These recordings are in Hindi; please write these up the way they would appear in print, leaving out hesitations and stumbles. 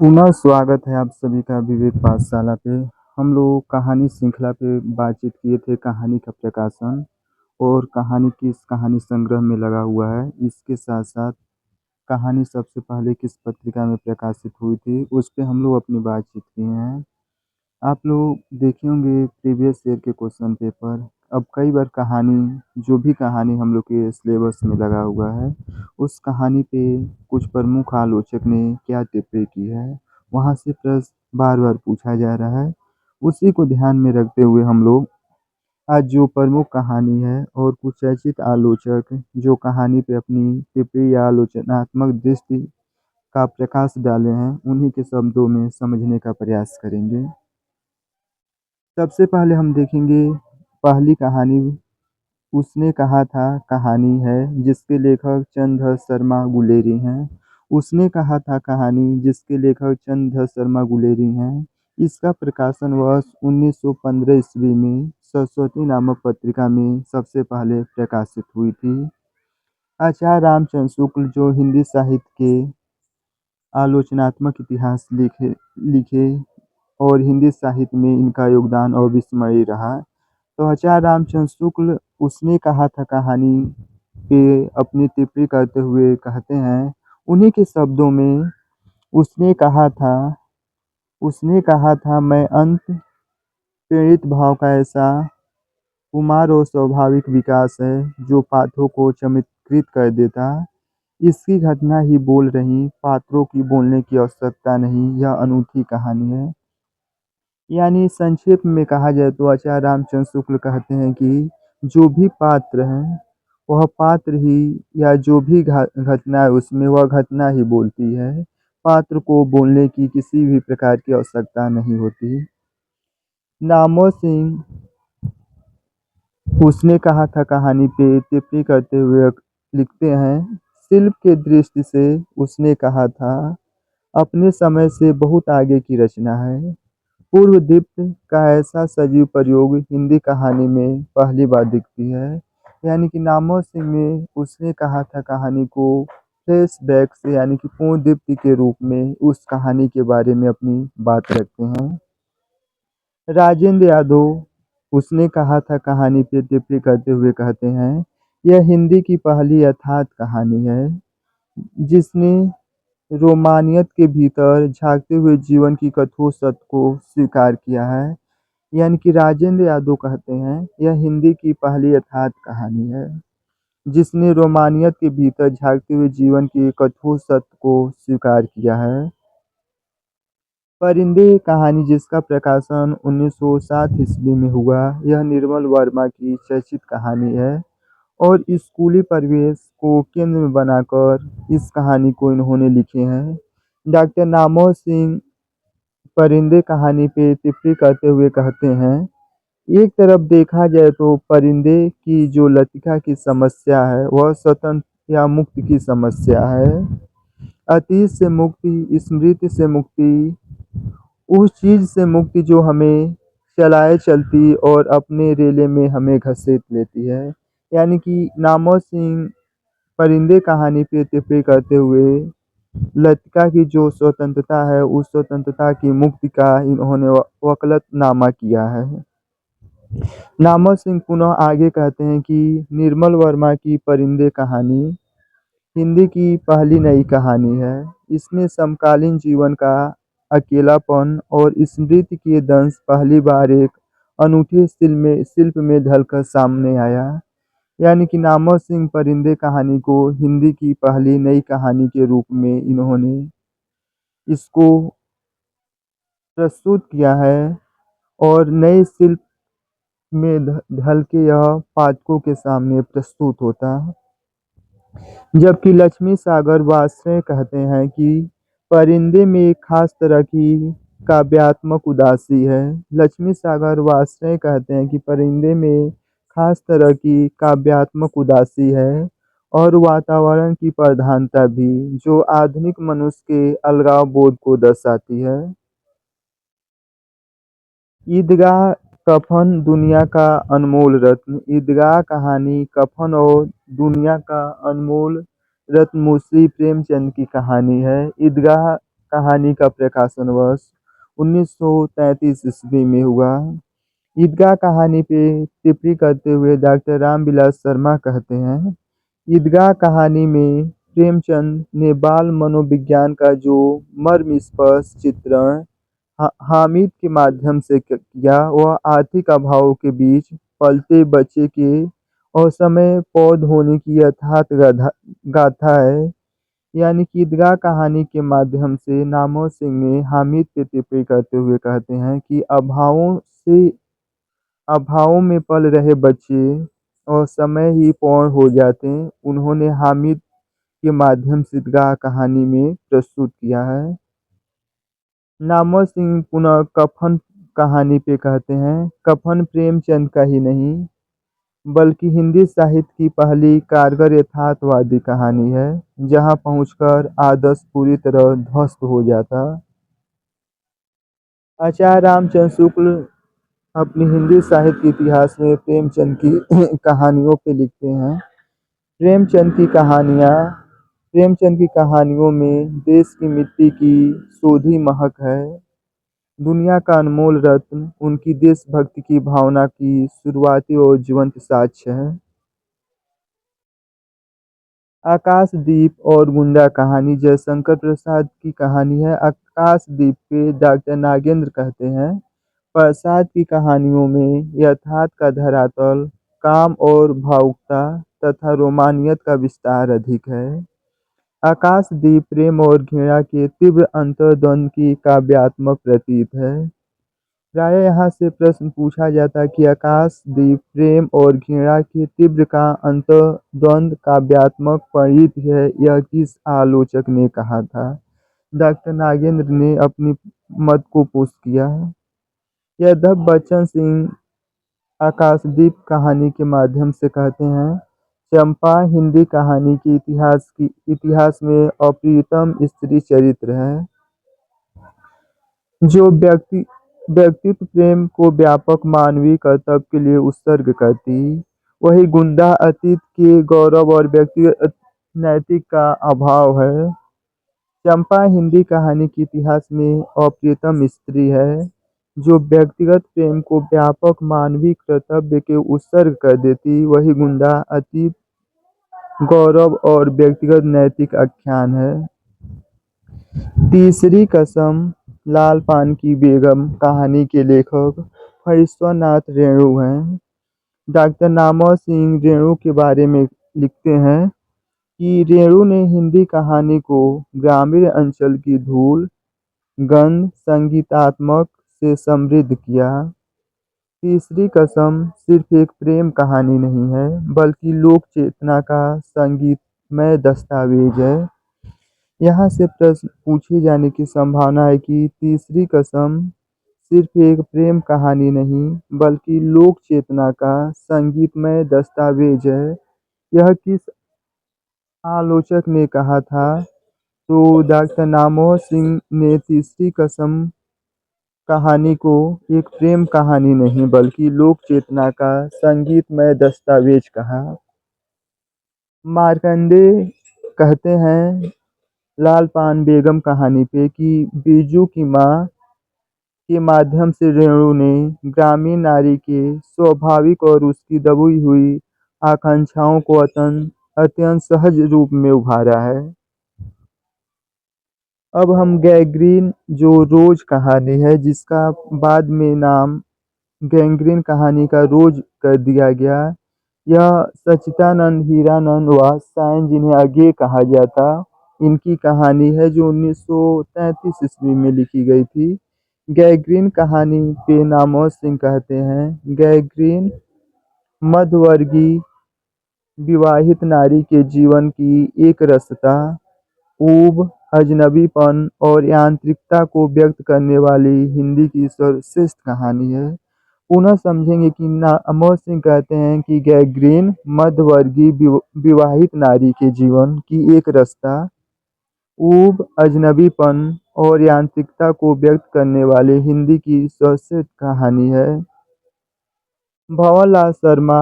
पुनः स्वागत है आप सभी का विवेक पाठशाला पे। हम लोग कहानी श्रृंखला पे बातचीत किए थे कहानी का प्रकाशन और कहानी किस कहानी संग्रह में लगा हुआ है। इसके साथ साथ कहानी सबसे पहले किस पत्रिका में प्रकाशित हुई थी उस पे हम लोग अपनी बातचीत किए हैं। आप लोग देखे होंगे प्रीवियस ईयर के क्वेश्चन पेपर। अब कई बार कहानी जो भी कहानी हम लोग के सिलेबस में लगा हुआ है उस कहानी पे कुछ प्रमुख आलोचक ने क्या टिप्पणी की है वहाँ से प्रश्न बार बार पूछा जा रहा है। उसी को ध्यान में रखते हुए हम लोग आज जो प्रमुख कहानी है और कुछ चर्चित आलोचक जो कहानी पे अपनी टिप्पणी या आलोचनात्मक दृष्टि का प्रकाश डाले हैं उन्हीं के शब्दों में समझने का प्रयास करेंगे। सबसे पहले हम देखेंगे पहली कहानी। उसने कहा था कहानी है जिसके लेखक चंद्रधर शर्मा गुलेरी हैं। उसने कहा था कहानी जिसके लेखक चंद्रधर शर्मा गुलेरी हैं। इसका प्रकाशन वर्ष 1915 ईस्वी में सरस्वती नामक पत्रिका में सबसे पहले प्रकाशित हुई थी। आचार्य रामचंद्र शुक्ल जो हिंदी साहित्य के आलोचनात्मक इतिहास लिखे लिखे और हिंदी साहित्य में इनका योगदान अविस्मरणीय रहा। तो आचार्य रामचंद्र शुक्ल उसने कहा था कहानी पे अपनी टिप्पणी करते हुए कहते हैं उन्हीं के शब्दों में उसने कहा था मैं अंत प्रेरित भाव का ऐसा कुमार और स्वाभाविक विकास है जो पात्रों को चमत्कृत कर देता। इसकी घटना ही बोल रही पात्रों की बोलने की आवश्यकता नहीं। यह अनूठी कहानी है। यानी संक्षेप में कहा जाए तो आचार्य रामचंद्र शुक्ल कहते हैं कि जो भी पात्र हैं वह पात्र ही या जो भी घटना है उसमें वह घटना ही बोलती है। पात्र को बोलने की किसी भी प्रकार की आवश्यकता नहीं होती। नामो सिंह उसने कहा था कहानी पे टिप्पणी करते हुए लिखते हैं शिल्प के दृष्टि से उसने कहा था अपने समय से बहुत आगे की रचना है। पूर्व दीप्त का ऐसा सजीव प्रयोग हिंदी कहानी में पहली बार दिखती है। यानी कि नामो सिंह में उसने कहा था कहानी को फ्लैशबैक से यानी कि पूर्ण दीप्ति के रूप में उस कहानी के बारे में अपनी बात रखते हैं। राजेंद्र यादव उसने कहा था कहानी पे टिप्पणी करते हुए कहते हैं यह हिंदी की पहली यथार्थ कहानी है जिसने रोमानियत के भीतर झांकते हुए जीवन की कठोर सत्य को स्वीकार किया है। यानी कि राजेंद्र यादव कहते हैं यह हिंदी की पहली यथार्थ कहानी है जिसने रोमानियत के भीतर झांकते हुए जीवन की कठोर सत्य को स्वीकार किया है। परिंदे कहानी जिसका प्रकाशन 1907 ईस्वी में हुआ यह निर्मल वर्मा की चर्चित कहानी है और स्कूली परिवेश को केंद्र में बनाकर इस कहानी को इन्होंने लिखे हैं। डॉक्टर नामो सिंह परिंदे कहानी पे टिप्पणी करते हुए कहते हैं एक तरफ देखा जाए तो परिंदे की जो लतिका की समस्या है वह स्वतंत्र या मुक्ति की समस्या है। अतीत से मुक्ति स्मृति से मुक्ति उस चीज से मुक्ति जो हमें चलाए चलती और अपने रेले में हमें घसीट लेती है। यानी कि नामो सिंह परिंदे कहानी पे टिप्पणी करते हुए लतिका की जो स्वतंत्रता है उस स्वतंत्रता की मुक्ति का इन्होंने वकालतनामा किया है। नामो सिंह पुनः आगे कहते हैं कि निर्मल वर्मा की परिंदे कहानी हिंदी की पहली नई कहानी है। इसमें समकालीन जीवन का अकेलापन और स्मृति के दंश पहली बार एक अनूठे शिल्प में ढलकर सामने आया। यानी कि नामो सिंह परिंदे कहानी को हिंदी की पहली नई कहानी के रूप में इन्होंने इसको प्रस्तुत किया है और नए शिल्प में ढल के यह पाठकों के सामने प्रस्तुत होता। जबकि लक्ष्मी सागर वात्स्यय कहते हैं कि परिंदे में एक खास तरह की काव्यात्मक उदासी है। लक्ष्मी सागर वात्स्यय कहते हैं कि परिंदे में खास तरह की काव्यात्मक उदासी है और वातावरण की प्रधानता भी जो आधुनिक मनुष्य के अलगाव बोध को दर्शाती है। ईदगाह कफन दुनिया का अनमोल रत्न। ईदगाह कहानी कफन और दुनिया का अनमोल रत्नमुंशी प्रेमचंद की कहानी है। ईदगाह कहानी का प्रकाशन वर्ष 1933 ईस्वी में हुआ। ईदगाह कहानी पे टिप्पणी करते हुए डॉक्टर रामविलास शर्मा कहते हैं, ईदगाह कहानी में प्रेमचंद ने बाल मनोविज्ञान का जो मर्मस्पर्शी चित्रण हामिद के माध्यम से किया, वह आर्थिक अभावों के बीच पलते बच्चे के असमय पौध होने की यथार्थ गाथा है। यानी कि ईदगाह कहानी के माध्यम से नामवर सिंह ने हामिद पे टिप्पणी करते हुए कहते हैं कि अभावों में पल रहे बच्चे और समय ही पौध हो जाते हैं। उन्होंने हामिद के माध्यम से ईदगाह कहानी में प्रस्तुत किया है। नामवर सिंह पुनः कफन कहानी पे कहते हैं, कफन प्रेमचंद का ही नहीं बल्कि हिंदी साहित्य की पहली कारगर यथार्थवादी कहानी है, जहां पहुंचकर आदर्श पूरी तरह ध्वस्त हो जाता। आचार्य रामचंद्र शुक्ल अपनी हिंदी साहित्य के इतिहास में प्रेमचंद की कहानियों पे लिखते हैं, प्रेमचंद की कहानियों में देश की मिट्टी की सोधी महक है। दुनिया का अनमोल रत्न उनकी देशभक्ति की भावना की शुरुआती और जीवंत साक्ष्य है। आकाशदीप और गुंडा कहानी जयशंकर प्रसाद की कहानी है। आकाशदीप पे डॉक्टर नागेंद्र कहते हैं, प्रसाद की कहानियों में यथार्थ का धरातल, काम और भावुकता तथा रोमानियत का विस्तार अधिक है। आकाशदीप प्रेम और घृणा के तीव्र अंतर्द्वंद की काव्यात्मक प्रतीत है। प्राय यहाँ से प्रश्न पूछा जाता है कि आकाशदीप प्रेम और घृणा के तीव्र का अंतर्द्वंद काव्यात्मक परिणति है, यह किस आलोचक ने कहा था? डॉक्टर नागेंद्र ने अपनी मत को पुष्ट किया है। यादव बच्चन सिंह आकाशदीप कहानी के माध्यम से कहते हैं, चंपा हिंदी कहानी के इतिहास में अप्रियतम स्त्री चरित्र है, जो व्यक्तित्व प्रेम को व्यापक मानवीय कर्तव्य के लिए उत्सर्ग करती। वही गुंडा अतीत के गौरव और व्यक्तिगत नैतिक का अभाव है। चंपा हिंदी कहानी के इतिहास में अप्रियतम स्त्री है, जो व्यक्तिगत प्रेम को व्यापक मानवीय कर्तव्य के उत्सर्ग कर देती। वही गुंडा अतीत गौरव और व्यक्तिगत नैतिक आख्यान है। तीसरी कसम लाल पान की बेगम कहानी के लेखक फणीश्वरनाथ रेणु हैं। डॉक्टर नामवर सिंह रेणु के बारे में लिखते हैं कि रेणु ने हिंदी कहानी को ग्रामीण अंचल की धूल, गंध, संगीतात्मक से समृद्ध किया। तीसरी कसम सिर्फ एक प्रेम कहानी नहीं है, बल्कि लोक चेतना का संगीतमय दस्तावेज है। यहाँ से प्रश्न पूछे जाने की संभावना है कि तीसरी कसम सिर्फ एक प्रेम कहानी नहीं बल्कि लोक चेतना का संगीतमय दस्तावेज है, यह किस आलोचक ने कहा था? तो डॉक्टर नामवर सिंह ने तीसरी कसम कहानी को एक प्रेम कहानी नहीं बल्कि लोक चेतना का संगीतमय दस्तावेज कहा। मार्कंडेय कहते हैं लाल पान बेगम कहानी पे कि बीजू की माँ के माध्यम से रेणु ने ग्रामीण नारी के स्वाभाविक और उसकी दबी हुई आकांक्षाओं को अत्यंत सहज रूप में उभारा है। अब हम गैंग्रीन, जो रोज कहानी है जिसका बाद में नाम गैंग्रीन कहानी का रोज कर दिया गया, यह सच्चिदानंद हीरानंद वात्स्यायन जिन्हें अज्ञेय कहा जाता, इनकी कहानी है जो 1933 ईस्वी में लिखी गई थी। गैंग्रीन कहानी पे नामवर सिंह कहते हैं, गैंग्रीन मध्यवर्गीय विवाहित नारी के जीवन की एक रसता, ऊब, अजनबीपन और यांत्रिकता को व्यक्त करने वाली हिंदी की सर्वश्रेष्ठ कहानी है। पुनः समझेंगे कि नामवर सिंह कहते हैं कि गैंग्रीन मध्यवर्गीय विवाहित नारी के जीवन की एक रसता, ऊब, अजनबीपन और यांत्रिकता को व्यक्त करने वाले हिंदी की सर्वश्रेष्ठ कहानी है। भंवरलाल शर्मा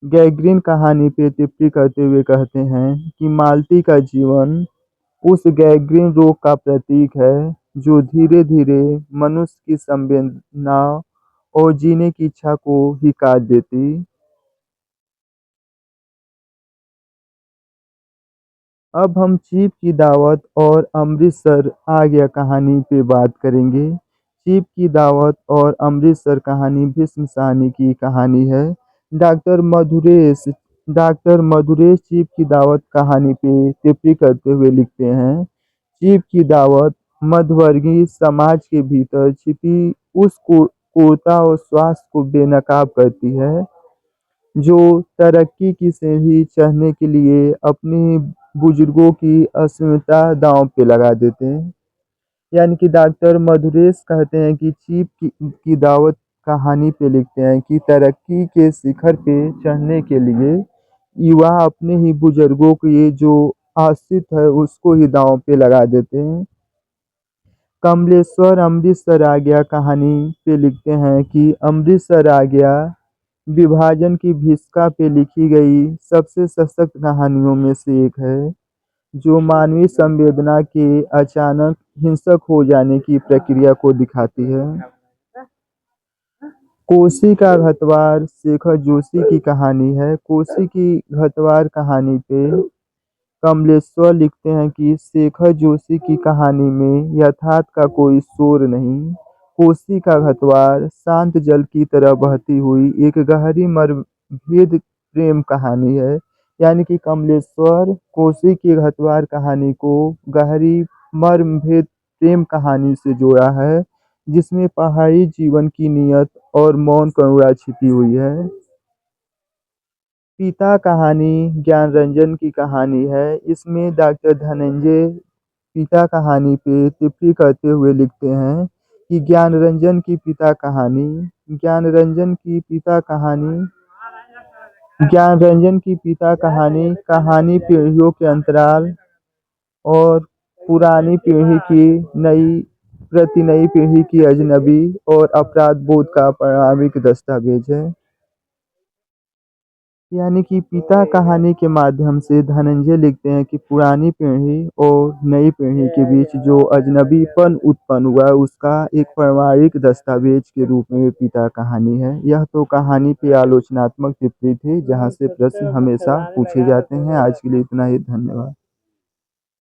गैग्रीन कहानी पे टिप्पणी करते हुए कहते हैं कि मालती का जीवन उस गैंग्रीन रोग का प्रतीक है जो धीरे-धीरे मनुष्य की संवेदना और जीने की इच्छा को ही काट देती। अब हम चीफ की दावत और अमृतसर आ गया कहानी पे बात करेंगे। चीफ की दावत और अमृतसर कहानी भीष्म साहनी की कहानी है। Doctor Madhuresh doctor Madhuresh chief की दावत कहानी पे टिप्पणी करते हुए लिखते हैं, चीफ की दावत मध्यवर्गीय समाज के भीतर छिपी उस क्रूरता और स्वास्थ्य को बेनकाब करती है जो तरक्की की सीढ़ी चढ़ने के लिए अपने बुजुर्गों की अस्मिता दांव पे लगा देते हैं। यानी कि डॉक्टर मधुरेश कहते हैं कि चीफ की दावत कहानी पे लिखते हैं कि तरक्की के शिखर पे चढ़ने के लिए युवा अपने ही बुजुर्गों के जो आश्रित है उसको ही दांव पे लगा देते हैं। कमलेश्वर अमृतसर आ गया कहानी पे लिखते हैं कि अमृतसर आ गया विभाजन की भीषिका पे लिखी गई सबसे सशक्त कहानियों में से एक है, जो मानवीय संवेदना के अचानक हिंसक हो जाने की प्रक्रिया को दिखाती है। कोसी का घटवार शेखर जोशी की कहानी है। कोसी की घटवार कहानी पे कमलेश्वर लिखते हैं कि शेखर जोशी की कहानी में यथार्थ का कोई शोर नहीं। कोसी का घटवार शांत जल की तरह बहती हुई एक गहरी मर्मभेद प्रेम कहानी है। यानी कि कमलेश्वर कोसी की घटवार कहानी को गहरी मर्मभेद प्रेम कहानी से जोड़ा है, जिसमें पहाड़ी जीवन की नियत और मौन करुणा छिपी हुई है। पिता कहानी ज्ञानरंजन की कहानी है। इसमें डॉक्टर धनंजय पिता कहानी पे टिप्पणी करते हुए लिखते हैं कि ज्ञानरंजन की पिता कहानी कहानी पीढ़ियों के अंतराल और पुरानी पीढ़ी की नई पीढ़ी की अजनबी और अपराध बोध का प्रामाणिक दस्तावेज है। यानी कि पिता कहानी के माध्यम से धनंजय लिखते हैं कि पुरानी पीढ़ी और नई पीढ़ी के बीच जो अजनबीपन उत्पन्न हुआ है उसका एक प्रामाणिक दस्तावेज के रूप में पिता कहानी है। यह तो कहानी पे आलोचनात्मक टिप्पणी थी जहां से प्रश्न हमेशा पूछे जाते हैं। आज के लिए इतना ही, धन्यवाद।